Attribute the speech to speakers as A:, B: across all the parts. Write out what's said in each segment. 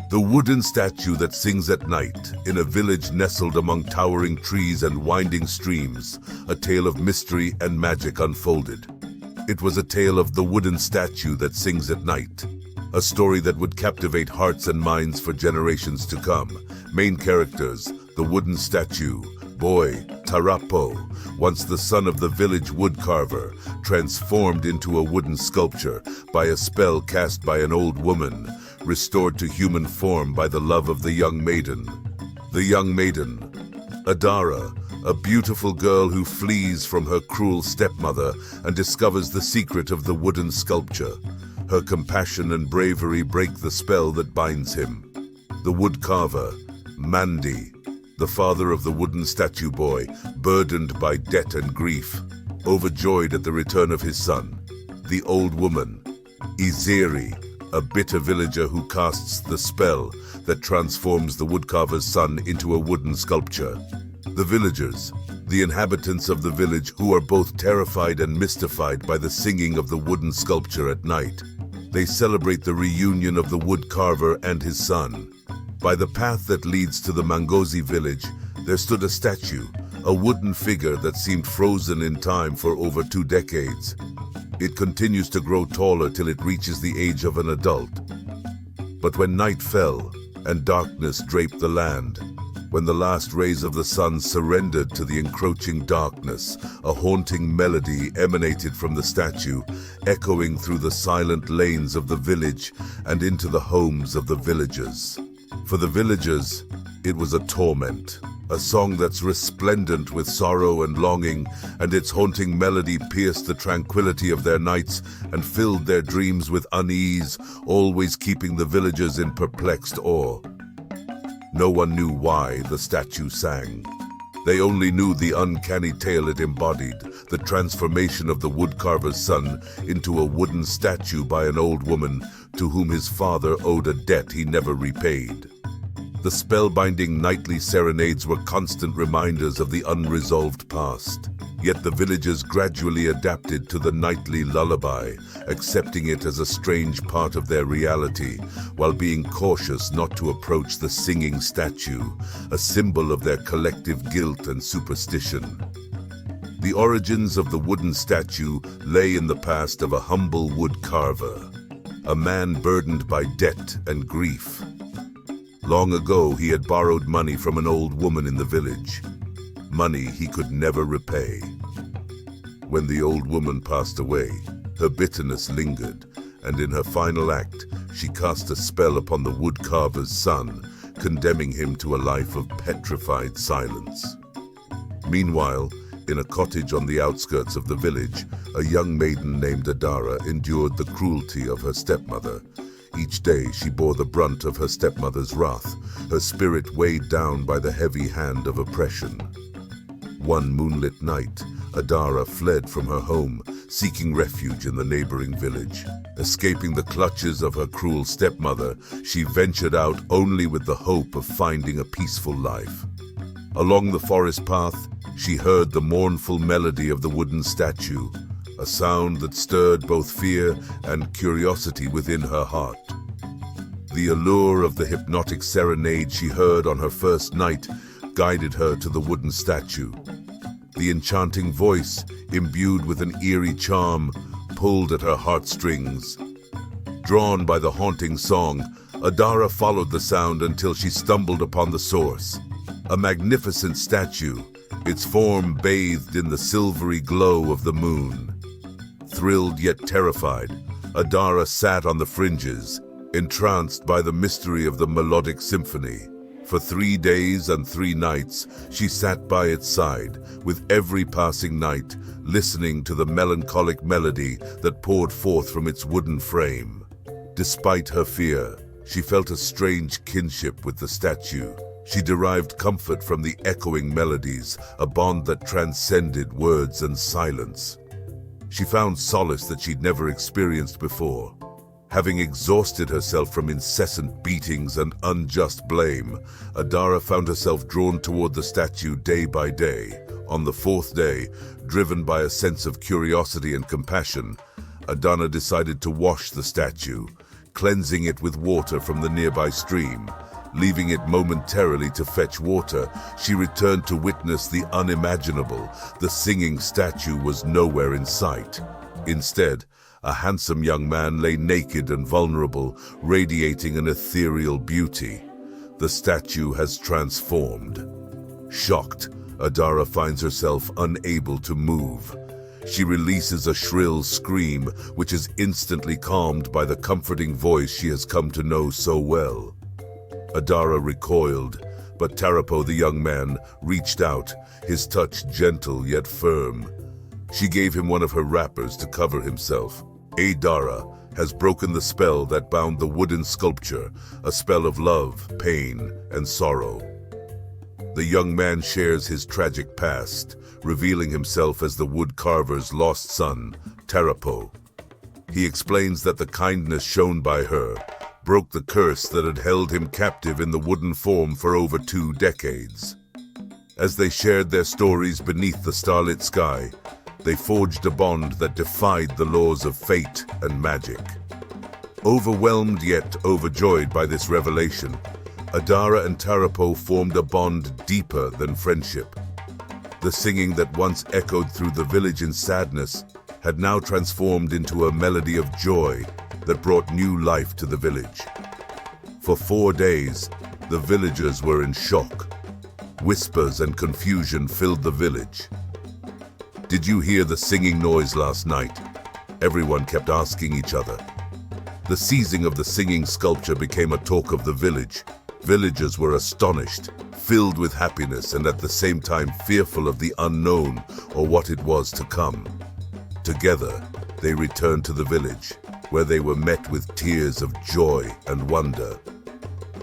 A: The wooden statue that sings at night, in a village nestled among towering trees and winding streams, a tale of mystery and magic unfolded. It was a tale of the wooden statue that sings at night, a story that would captivate hearts and minds for generations to come. Main characters: the wooden statue, boy, Tarapo, once the son of the village woodcarver, transformed into a wooden sculpture by a spell cast by an old woman, restored to human form by the love of the young maiden. The young maiden, Adara, a beautiful girl who flees from her cruel stepmother and discovers the secret of the wooden sculpture. Her compassion and bravery break the spell that binds him. The woodcarver, Mandi, the father of the wooden statue boy, burdened by debt and grief, overjoyed at the return of his son. The old woman, Iziri, a bitter villager who casts the spell that transforms the woodcarver's son into a wooden sculpture. The villagers, the inhabitants of the village who are both terrified and mystified by the singing of the wooden sculpture at night. They celebrate the reunion of the woodcarver and his son. By the path that leads to the Mangozi village, there stood a statue, a wooden figure that seemed frozen in time for over 2 decades. It continues to grow taller till it reaches the age of an adult. But when night fell and darkness draped the land, when the last rays of the sun surrendered to the encroaching darkness, a haunting melody emanated from the statue, echoing through the silent lanes of the village and into the homes of the villagers. For the villagers, it was a torment, a song that's resplendent with sorrow and longing, and its haunting melody pierced the tranquility of their nights and filled their dreams with unease, always keeping the villagers in perplexed awe. No one knew why the statue sang. They only knew the uncanny tale it embodied, the transformation of the woodcarver's son into a wooden statue by an old woman to whom his father owed a debt he never repaid. The spellbinding nightly serenades were constant reminders of the unresolved past. Yet the villagers gradually adapted to the nightly lullaby, accepting it as a strange part of their reality, while being cautious not to approach the singing statue, a symbol of their collective guilt and superstition. The origins of the wooden statue lay in the past of a humble wood carver, a man burdened by debt and grief. Long ago, he had borrowed money from an old woman in the village, money he could never repay. When the old woman passed away, her bitterness lingered, and in her final act, she cast a spell upon the woodcarver's son, condemning him to a life of petrified silence. Meanwhile, in a cottage on the outskirts of the village, a young maiden named Adara endured the cruelty of her stepmother. Each day she bore the brunt of her stepmother's wrath, her spirit weighed down by the heavy hand of oppression. One moonlit night, Adara fled from her home, seeking refuge in the neighboring village. Escaping the clutches of her cruel stepmother, she ventured out only with the hope of finding a peaceful life. Along the forest path, she heard the mournful melody of the wooden statue, a sound that stirred both fear and curiosity within her heart. The allure of the hypnotic serenade she heard on her first night guided her to the wooden statue. The enchanting voice, imbued with an eerie charm, pulled at her heartstrings. Drawn by the haunting song, Adara followed the sound until she stumbled upon the source. A magnificent statue, its form bathed in the silvery glow of the moon. Thrilled yet terrified, Adara sat on the fringes, entranced by the mystery of the melodic symphony. For 3 days and 3 nights, she sat by its side, with every passing night, listening to the melancholic melody that poured forth from its wooden frame. Despite her fear, she felt a strange kinship with the statue. She derived comfort from the echoing melodies, a bond that transcended words and silence. She found solace that she'd never experienced before. Having exhausted herself from incessant beatings and unjust blame, Adara found herself drawn toward the statue day by day. On the 4th day, driven by a sense of curiosity and compassion, Adana decided to wash the statue, cleansing it with water from the nearby stream. Leaving it momentarily to fetch water, she returned to witness the unimaginable. The singing statue was nowhere in sight. Instead, a handsome young man lay naked and vulnerable, radiating an ethereal beauty. The statue has transformed. Shocked, Adara finds herself unable to move. She releases a shrill scream, which is instantly calmed by the comforting voice she has come to know so well. Adara recoiled, but Tarapo, the young man, reached out, his touch gentle yet firm. She gave him one of her wrappers to cover himself. Adara has broken the spell that bound the wooden sculpture, a spell of love, pain, and sorrow. The young man shares his tragic past, revealing himself as the wood carver's lost son, Tarapo. He explains that the kindness shown by her broke the curse that had held him captive in the wooden form for over 2 decades. As they shared their stories beneath the starlit sky, they forged a bond that defied the laws of fate and magic. Overwhelmed yet overjoyed by this revelation, Adara and Tarapo formed a bond deeper than friendship. The singing that once echoed through the village in sadness had now transformed into a melody of joy that brought new life to the village. For 4 days, the villagers were in shock. Whispers and confusion filled the village. "Did you hear the singing noise last night?" Everyone kept asking each other. The seizing of the singing sculpture became a talk of the village. Villagers were astonished, filled with happiness, and at the same time fearful of the unknown or what it was to come. Together, they returned to the village, where they were met with tears of joy and wonder.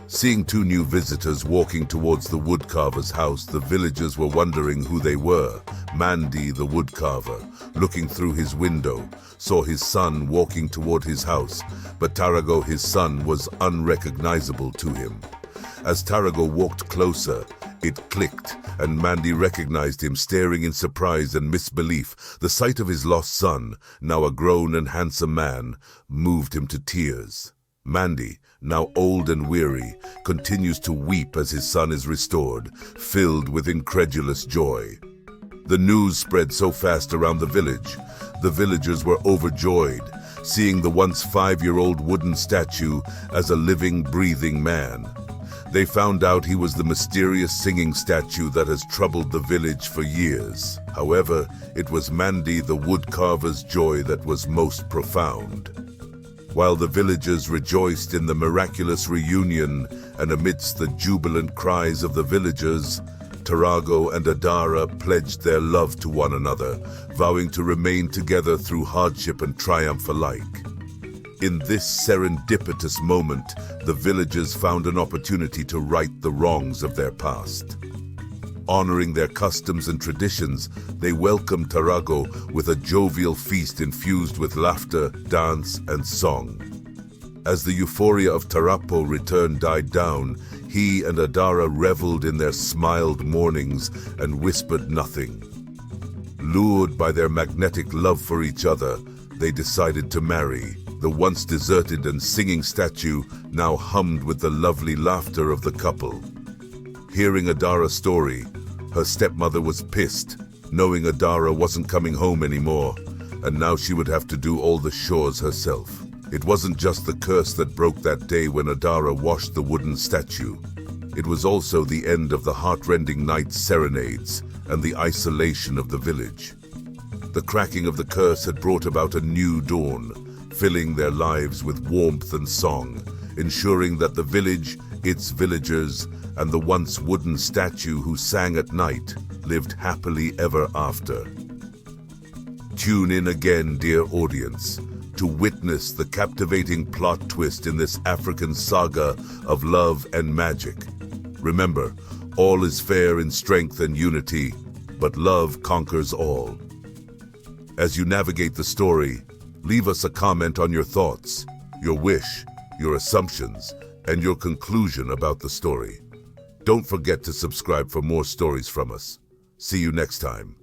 A: Seeing 2 new visitors walking towards the woodcarver's house, the villagers were wondering who they were. Mandy, the woodcarver, looking through his window, saw his son walking toward his house, but Tarago, his son, was unrecognizable to him. As Tarago walked closer, it clicked, and Mandy recognized him, staring in surprise and misbelief. The sight of his lost son, now a grown and handsome man, moved him to tears. Mandy, now old and weary, continues to weep as his son is restored, filled with incredulous joy. The news spread so fast around the village. The villagers were overjoyed, seeing the once 5-year-old wooden statue as a living, breathing man. They found out he was the mysterious singing statue that has troubled the village for years. However, it was Mandy, the woodcarver's joy that was most profound. While the villagers rejoiced in the miraculous reunion and amidst the jubilant cries of the villagers, Tarago and Adara pledged their love to one another, vowing to remain together through hardship and triumph alike. In this serendipitous moment, the villagers found an opportunity to right the wrongs of their past. Honoring their customs and traditions, they welcomed Tarago with a jovial feast infused with laughter, dance, and song. As the euphoria of Tarapo return died down, he and Adara reveled in their smiled mornings and whispered nothing. Lured by their magnetic love for each other, they decided to marry. The once deserted and singing statue now hummed with the lovely laughter of the couple. Hearing Adara's story, her stepmother was pissed, knowing Adara wasn't coming home anymore, and now she would have to do all the chores herself. It wasn't just the curse that broke that day when Adara washed the wooden statue. It was also the end of the heartrending night serenades and the isolation of the village. The cracking of the curse had brought about a new dawn, filling their lives with warmth and song, ensuring that the village, its villagers, and the once wooden statue who sang at night lived happily ever after. Tune in again, dear audience, to witness the captivating plot twist in this African saga of love and magic. Remember, all is fair in strength and unity, but love conquers all. As you navigate the story, leave us a comment on your thoughts, your wish, your assumptions, and your conclusion about the story. Don't forget to subscribe for more stories from us. See you next time.